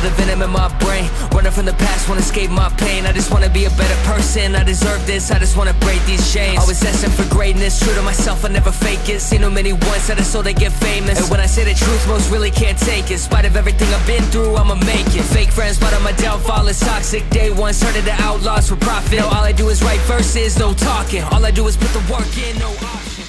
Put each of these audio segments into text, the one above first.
feel the venom in my brain. Running from the past, wanna escape my pain. I just wanna be a better person, I deserve this. I just wanna break these chains. Always asking for greatness, true to myself, I never fake it. Seen too many once that I so they get famous. And when I say the truth, most really can't take it. In spite of everything I've been through, I'ma make it. Fake friends, but on my downfall is toxic. Day one, started the outlaws for profit. Now all I do is write verses, no talking. All I do is put the work in, no option.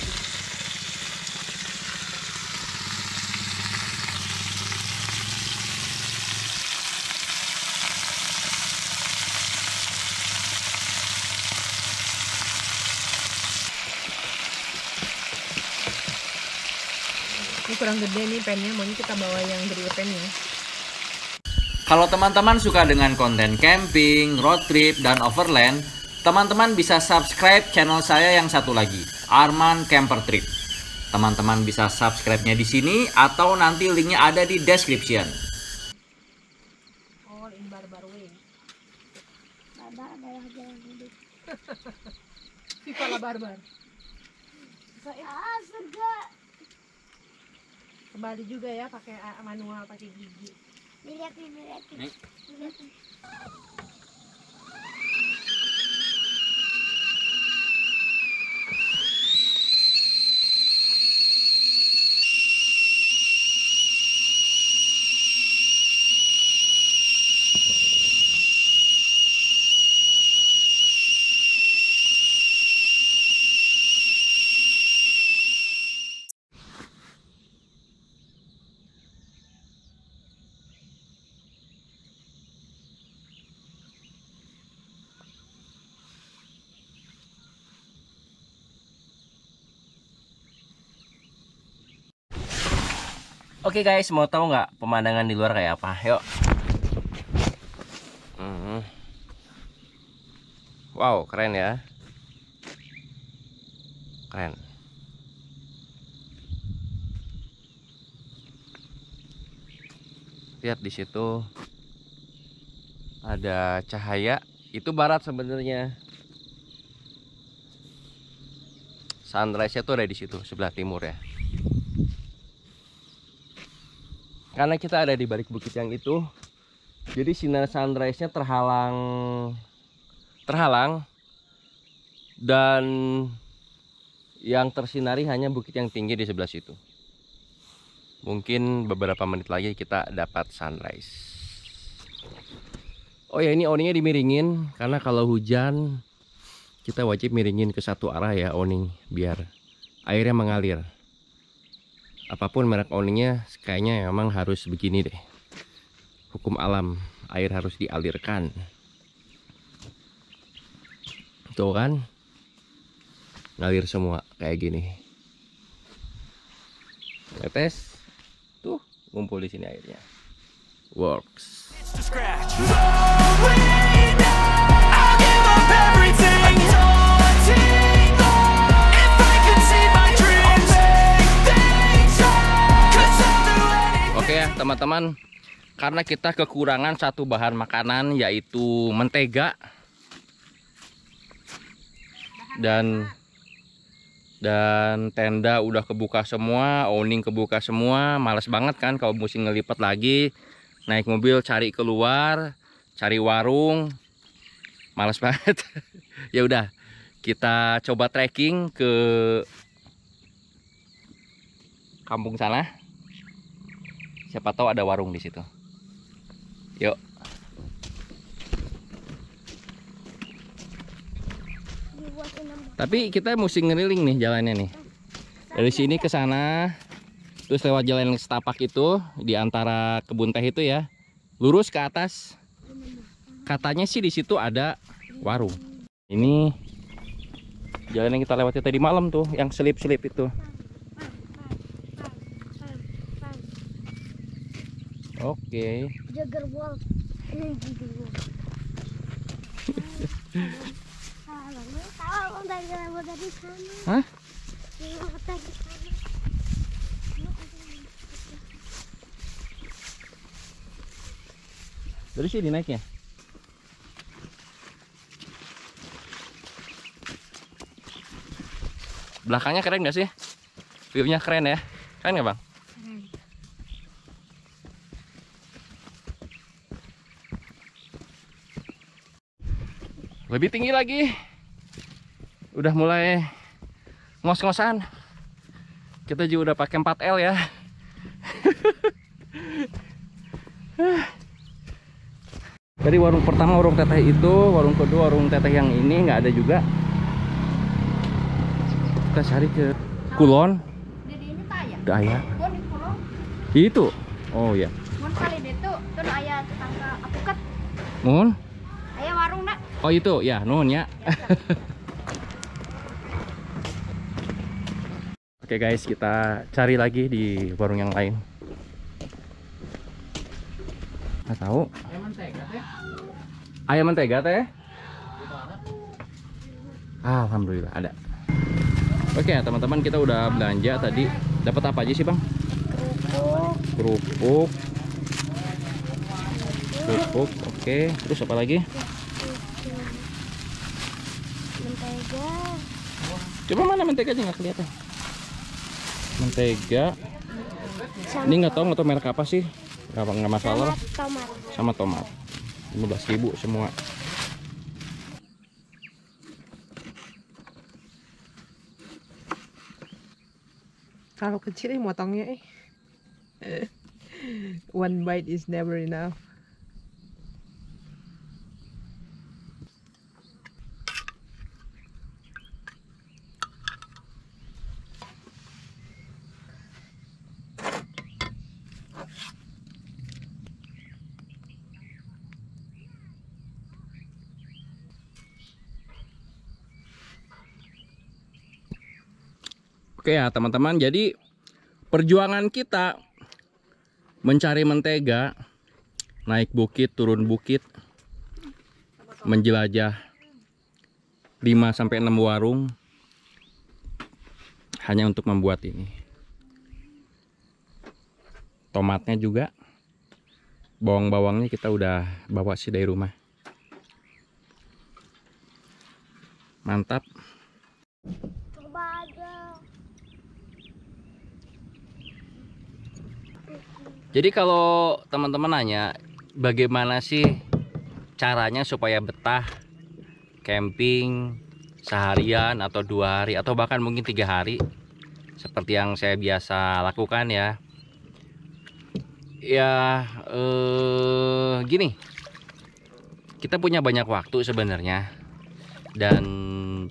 Ini kurang gede nih pennya, maunya kita bawa yang gede pennya. Kalau teman-teman suka dengan konten camping, road trip, dan overland, teman-teman bisa subscribe channel saya yang satu lagi, Arman Camper Trip. Teman-teman bisa subscribe-nya di sini atau nanti linknya ada di description. All in barbar way. Barbar adalah jalan hidup. Viva la barbar. Surga. Kembali juga ya pakai manual, pakai gigi. Dilihatin. Oke guys, mau tahu nggak pemandangan di luar kayak apa? Yuk. Wow, keren ya. Keren. Lihat di situ ada cahaya. Itu barat sebenarnya. Sunrise-nya tuh ada di situ, sebelah timur ya. Karena kita ada di balik bukit yang itu, jadi sinar sunrise-nya terhalang, dan yang tersinari hanya bukit yang tinggi di sebelah situ. Mungkin beberapa menit lagi kita dapat sunrise. Oh ya, ini awningnya dimiringin karena kalau hujan kita wajib miringin ke satu arah ya awning, biar airnya mengalir. Apapun merek awningnya, kayaknya memang harus begini deh. Hukum alam, air harus dialirkan. Tuh kan, ngalir semua kayak gini. Netes, tuh ngumpul di sini airnya. Works. Oke ya teman-teman, karena kita kekurangan satu bahan makanan yaitu mentega dan tenda udah kebuka semua, awning kebuka semua, males banget kan kalau mesti ngelipat lagi, naik mobil cari keluar, cari warung, males banget. Ya udah, kita coba trekking ke kampung sana. Siapa tahu ada warung di situ. Yuk. Tapi kita mesti ngeliling nih jalannya nih. Dari sini ke sana, terus lewat jalan setapak itu di antara kebun teh itu ya. Lurus ke atas. Katanya sih di situ ada warung. Ini jalan yang kita lewati tadi malam tuh, yang selip-selip itu. Oke. Jagger wall. Hah? Dari sini naiknya. Belakangnya keren gak sih? View-nya keren ya? Keren gak bang? Lebih tinggi lagi. Udah mulai ngos-ngosan. Kita juga udah pakai 4L ya. Dari warung pertama warung teteh itu, warung kedua warung teteh yang ini nggak ada juga. Kita cari ke kulon. Jadi ini taya. Ada ayah. Bon di pulau. Itu. Oh ya. Mun kali itu tuh aya tetangga apukat. Mun. Aya warung dak. Oh itu ya, nuhun ya. Oke guys, kita cari lagi di warung yang lain. Nggak tahu. Ayam mentega teh? Alhamdulillah ada. Oke teman-teman, kita udah belanja tadi. Dapat apa aja sih bang? Kerupuk. Oke. Terus apa lagi? Mentega. Coba mana mentega aja nggak kelihatan. Mentega. Ini nggak tahu merek apa sih? Nggak masalah. Tomat. Sama tomat. 15.000 semua. Kalau kecil motongnya one bite is never enough. Oke ya teman-teman, jadi perjuangan kita mencari mentega, naik bukit, turun bukit, menjelajah 5-6 warung hanya untuk membuat ini. Tomatnya juga, bawang-bawangnya kita udah bawa sih dari rumah. Mantap. Coba aja. Jadi kalau teman-teman nanya bagaimana sih caranya supaya betah camping seharian atau 2 hari atau bahkan mungkin 3 hari seperti yang saya biasa lakukan ya. Gini, kita punya banyak waktu sebenarnya dan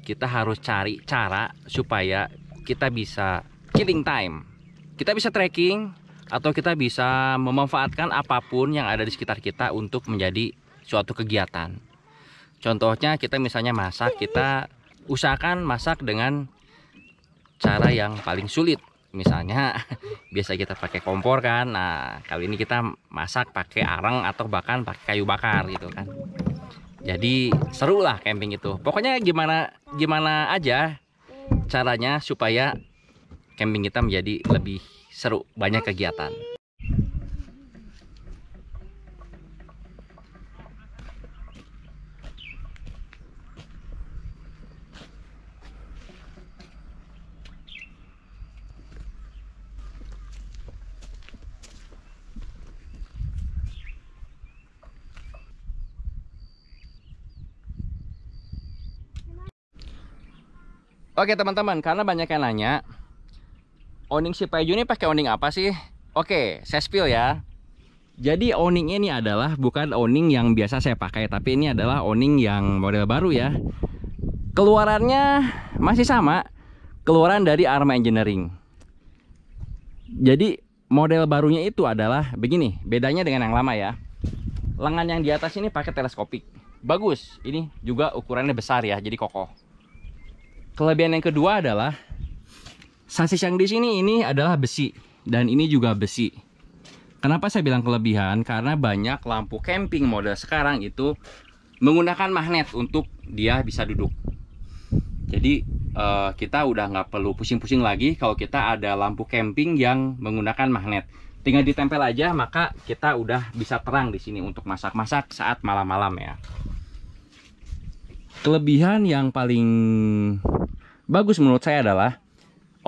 kita harus cari cara supaya kita bisa killing time, kita bisa trekking, atau kita bisa memanfaatkan apapun yang ada di sekitar kita untuk menjadi suatu kegiatan. Contohnya kita misalnya masak, kita usahakan masak dengan cara yang paling sulit. Misalnya biasa kita pakai kompor kan. Nah, kali ini kita masak pakai arang atau bahkan pakai kayu bakar gitu kan. Jadi seru lah camping itu. Pokoknya gimana aja caranya supaya camping kita menjadi lebih seru, banyak kegiatan. Oke teman-teman, karena banyak yang nanya, owning si Peju ini pakai owning apa sih? Oke, saya spill ya. Jadi owning ini adalah bukan owning yang biasa saya pakai, tapi ini adalah owning yang model baru ya. Keluarannya masih sama, keluaran dari Arma Engineering. Jadi model barunya itu adalah begini, bedanya dengan yang lama ya. Lengan yang di atas ini pakai teleskopik. Bagus, ini juga ukurannya besar ya, jadi kokoh. Kelebihan yang kedua adalah sasis yang di sini ini adalah besi dan ini juga besi. Kenapa saya bilang kelebihan? Karena banyak lampu camping model sekarang itu menggunakan magnet untuk dia bisa duduk. Jadi kita udah nggak perlu pusing-pusing lagi kalau kita ada lampu camping yang menggunakan magnet. Tinggal ditempel aja, maka kita udah bisa terang di sini untuk masak-masak saat malam-malam ya. Kelebihan yang paling bagus menurut saya adalah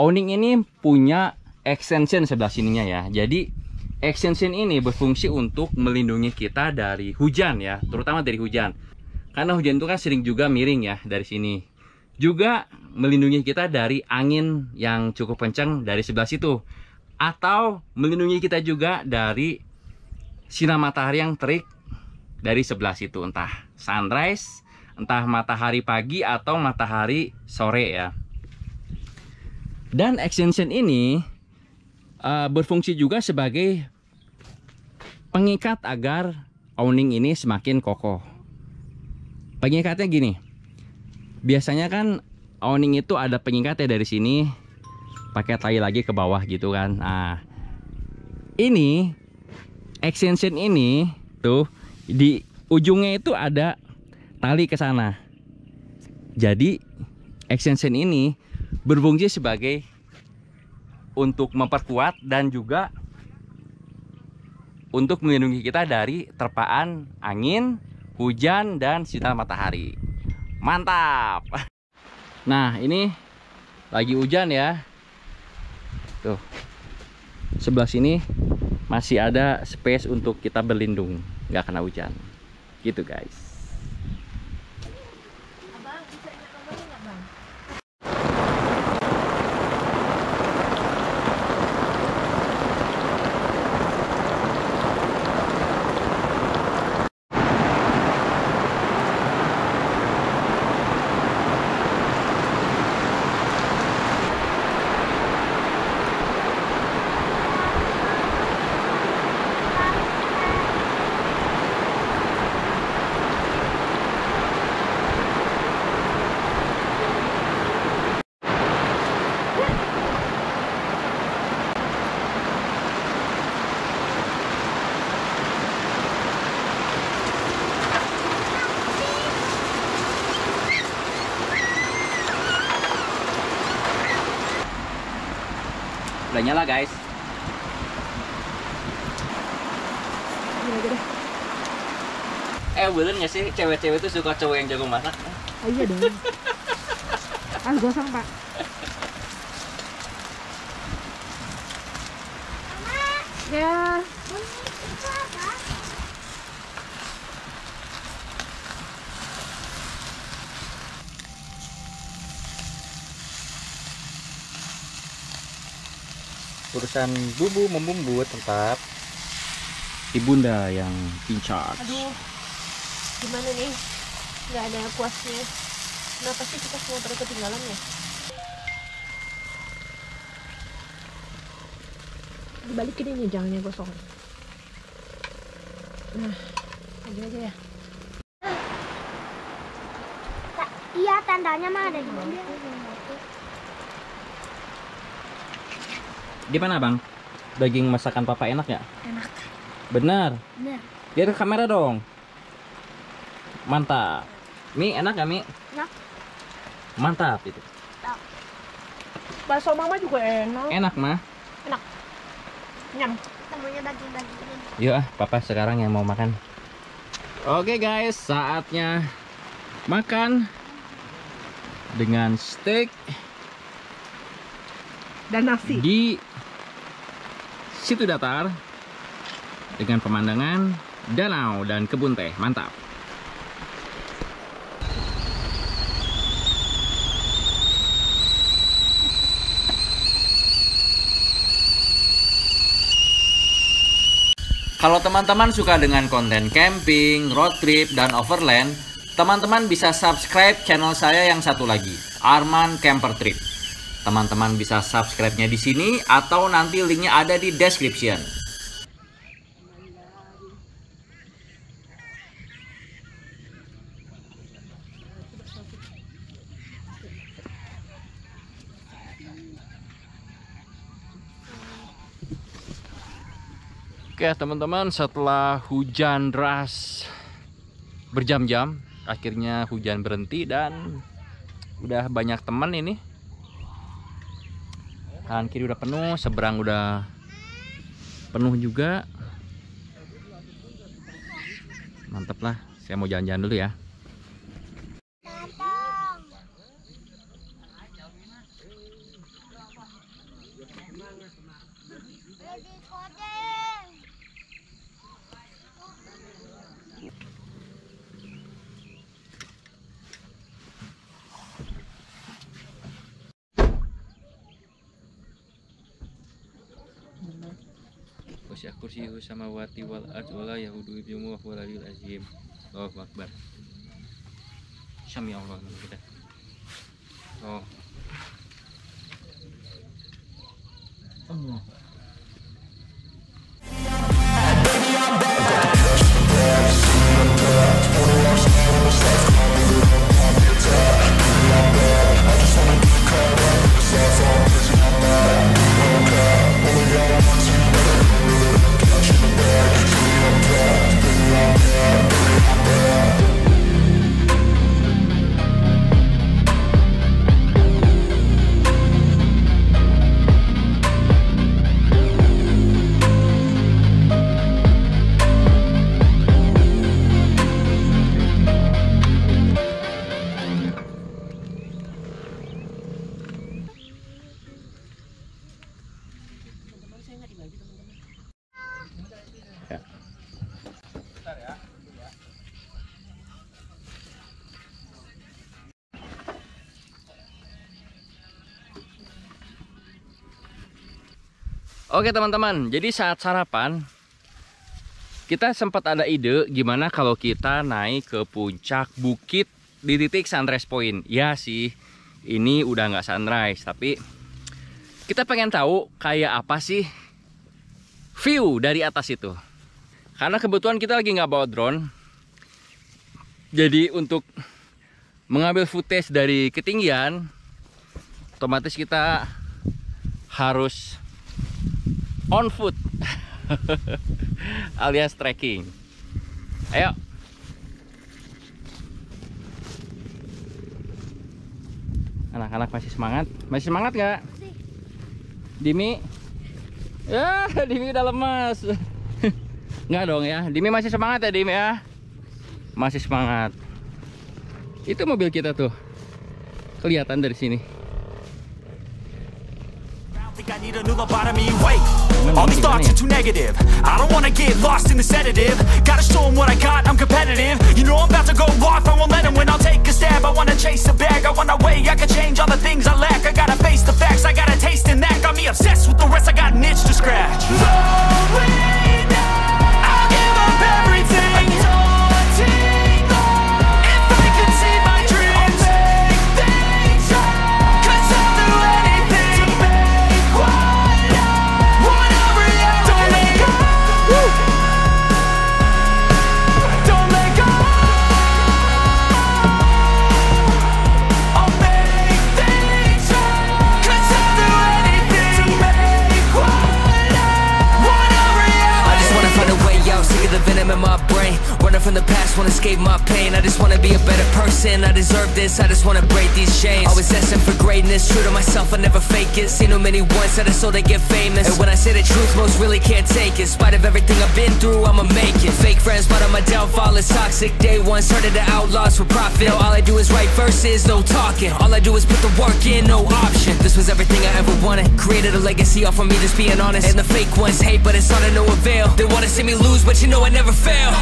owning ini punya extension sebelah sininya ya. Jadi extension ini berfungsi untuk melindungi kita dari hujan ya, terutama dari hujan. Karena hujan itu kan sering juga miring ya dari sini. Juga melindungi kita dari angin yang cukup kencang dari sebelah situ. Atau melindungi kita juga dari sinar matahari yang terik dari sebelah situ. Entah sunrise, entah matahari pagi atau matahari sore ya. Dan extension ini berfungsi juga sebagai pengikat agar awning ini semakin kokoh. Pengikatnya gini, biasanya kan awning itu ada pengikatnya dari sini, pakai tali lagi ke bawah gitu kan. Nah, ini extension ini tuh di ujungnya itu ada tali ke sana. Jadi extension ini berfungsi sebagai untuk memperkuat dan juga untuk melindungi kita dari terpaan angin, hujan, dan sinar matahari. Mantap. Nah, ini lagi hujan ya. Tuh. Sebelah sini masih ada space untuk kita berlindung, nggak kena hujan. Gitu, guys. Abang, bisa ingat nomornya nggak, Bang? Udah nyala, guys. Ini aja deh. Bener nggak sih cewek-cewek tuh suka cowok yang jago masak? Oh iya dong. Gosong, Pak. Ya. Urusan bumbu membumbu tetap ibunda yang in charge. Aduh. Gimana nih? Nggak ada kuasnya. Kenapa sih kita semua pada ketinggalan ya? Dibalikin ini jangannya gosong. Nah, aja ya. Iya, tandanya mah ada di mana? Gimana, Bang? Daging masakan Papa enak ya? Enak. Benar. Bener. Lihat ke kamera dong. Mantap. Mi enak gak, Mi? Enak. Mantap itu. Bakso mama juga enak. Enak, mah. Nyam. Temunya daging-dagingin. Yuk Papa sekarang yang mau makan. Oke guys, saatnya makan dengan steak Dan nasi. di situ datar dengan pemandangan danau dan kebun teh. Mantap. Kalau teman-teman suka dengan konten camping, road trip, dan overland, teman-teman bisa subscribe channel saya yang satu lagi, Arman Camper Trip. Teman-teman bisa subscribe-nya di sini atau nanti linknya ada di description. Oke teman-teman, setelah hujan deras berjam-jam, akhirnya hujan berhenti dan udah banyak teman ini. Kanan kiri udah penuh, seberang udah penuh juga. Mantap lah, saya mau jalan-jalan dulu ya. wasi'a kursiyyuhu samawati wal ardi wa la yahuduhu hifdzuhuma wa huwal aliyyul azim. Allahu akbar. Sami Allah kita. Oh. Allah. Oke teman-teman, jadi saat sarapan kita sempat ada ide gimana kalau kita naik ke puncak bukit di titik sunrise point. Ya sih, ini udah nggak sunrise, tapi kita pengen tahu kayak apa sih view dari atas itu. Karena kebetulan kita lagi nggak bawa drone, jadi untuk mengambil footage dari ketinggian, otomatis kita harus on foot alias trekking. Ayo. Anak-anak masih semangat? Masih semangat nggak? Dimi? Ya, Dimi udah lemas. Nggak dong ya. Dimi masih semangat ya, Dimi ya? Masih semangat. Itu mobil kita tuh. Kelihatan dari sini. I need a new lobotomy, wait. All these thoughts are too negative. I don't wanna get lost in the sedative. Gotta show them what I got, I'm competitive. You know I'm about to go off, I won't let them win. I'll take a stab, I wanna chase a bag. I wanna weigh, I can change all the things I lack. I gotta face the facts, I got a taste in that. Got me obsessed with the rest, I got an itch to scratch. Slowing down, I'll give up everything. Daunting though, if I could see my dreams, I'll make things right. 'Cause I'll do anything to make what I wanna reality. Don't let go. Don't let go. I'll make things right. 'Cause I'll do anything to make what I wanna reality. I just wanna find a way out, sick of the venom in my brain. Running from the past, wanna escape my pain. I just wanna be a better person, I deserve this. I just wanna break these chains. Always asking for greatness, true to myself, I never fake it. Seen too many once that I so they get famous. And when I say the truth, most really can't take it. In spite of everything I've been through, I'ma make it. Fake friends, but on my downfall is toxic. Day one, started to outlaws for profit. Now all I do is write verses, no talking. All I do is put the work in, no option. This was everything I ever wanted. Created a legacy off of me, just being honest. And the fake ones hate, but it's all to no avail. They wanna see me lose, but you know I never fail.